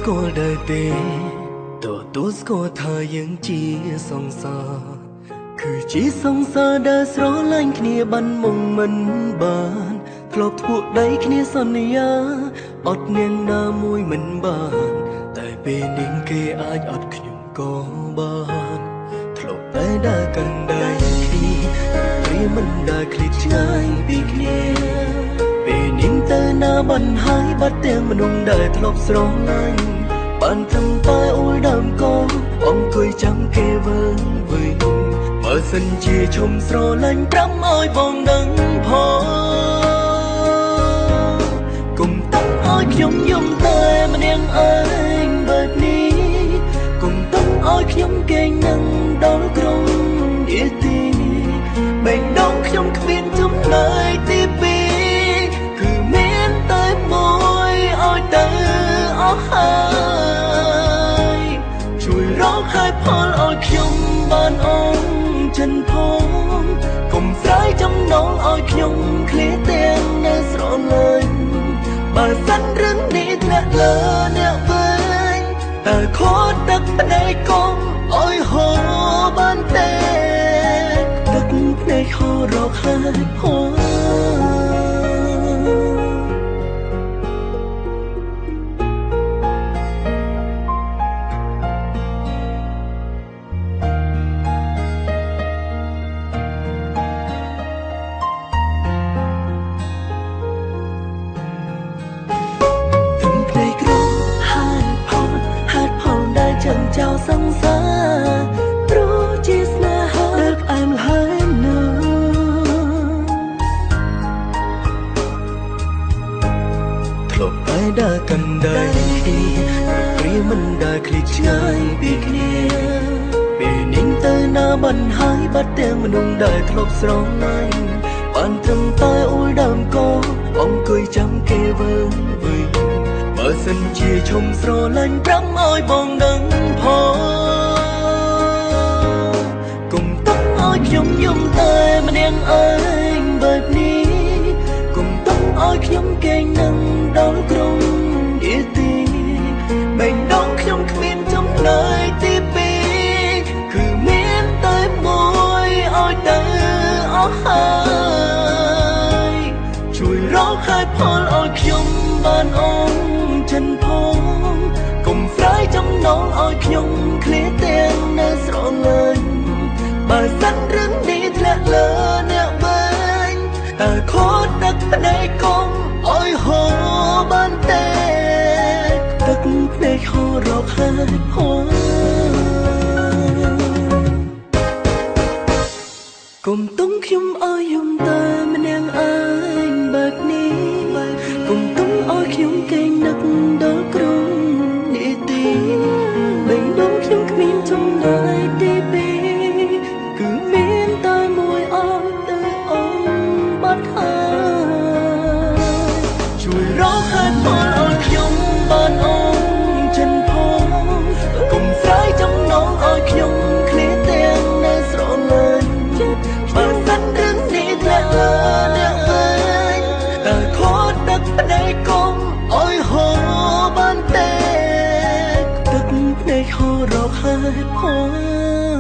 ស្គាល់ដែរទេទទួលស្គាល់ថាយើងជាសង្សារគឺជាសង្សារដែលស្រឡាញ់គ្នាបានមុំមិនបានធ្លាប់ធ្វើដៃគ្នាសន្យាអត់នាងណាមួយមិនបានតែពេលនាងគេអាចអត់ខ្ញុំក៏បានធ្លាប់តែដើរកាន់ដៃគ្នាព្រាមិនដើរឃ្លាតឆ្ងាយពីគ្នាពេលនាងទៅណាបានហើយបាត់ទាំងមនុស្សដែលធ្លាប់ស្រឡាញ់បានត្រឹមតែអួយដើមកងអង្គុយចាំគេវើវិញបើសិនជាឈុំស្រឡាញ់ប្រាំឲ្យបងដឹងផងគុំតាំងឲ្យខ្ញុំយំតែម្នាក់ឯងបែបនេះគុំតាំងឲ្យខ្ញុំគេងនឹងដល់ក្រុងនាទីបេងដងខ្ញុំគ្មានចំណែកទីពីរគឺមានតែមួយឲ្យទៅអស់ហើយជួយរកហេតុផលឲ្យខ្ញុំបានអងចិនផងកុំស្រ័យចំណងឲ្យខ្ញុំឃ្លាទាំងនៅស្រលាញ់បើសិនរឿងនេះធ្លាក់លើអ្នកវិញតើខត់ទឹកភ្នែកកុំឲ្យហូរបានទេទឹកភ្នែកហូររកហេតុផលចៅសង្សារព្រោះជាស្នេហាដែលផ្អែមល្ហែមណាស់ធ្លាប់តែដើរកាន់ដៃព្រាមិនដើរឃ្លាតឆ្ងាយពីគ្នាពេលនាងទៅណាបានហើយបាត់ទាំងមនុស្សដែលធ្លាប់ស្រឡាញ់បានត្រឹមតែអួយដើមកោអង្គុយចាំគេវើវិញបើសិនជាឈុំស្រឡាញ់ប្រាំឲ្យបងដឹងផងគុំតាំងឲ្យខ្ញុំយំតែម្នាក់ឯងបែបនេះគុំតាំងឲ្យខ្ញុំគេងនឹងដល់ក្រុងនាទីបេងដងខ្ញុំគ្មានចំណែកទីពីរគឺមានតែមួយឲ្យទៅអស់ហើយជួយរកហេតុផលឲ្យខ្ញុំបានអងចិនផងកុំស្រ័យចំណងឲ្យខ្ញុំឃ្លាតទាំងនៅស្រលាញ់បើសិនរឿងនេះធ្លាក់លើអ្នកវិញតើខត់ទឹកភ្នែកកុំឲ្យហូរបានទេទឹកភ្នែកហូររកហេតុផលកុំទុំខ្ញុំឲ្យយំតែម្នាក់ឯងបែបនេះកុំទុំឲ្យខ្ញុំគេងនឹកដល់ក្រុងនាទីបេងដងខ្ញុំគ្មានចំណែកទីពីរគឺមានតែមួយអត់ទៅអងបាត់ហើយជួយរកហេតុផលឲ្យខ្ញុំបានអងចិនផងកុំស្រ័យចំណងឲ្យខ្ញុំឃ្លាតទាំងនៅស្រលាញ់បើសិនរឿងនេះធ្លាក់លើអ្នកវិញតើខត់ទឹកភ្នែកកុំឲ្យហូរបានទេទឹកភ្នែកហូររកហេតុផល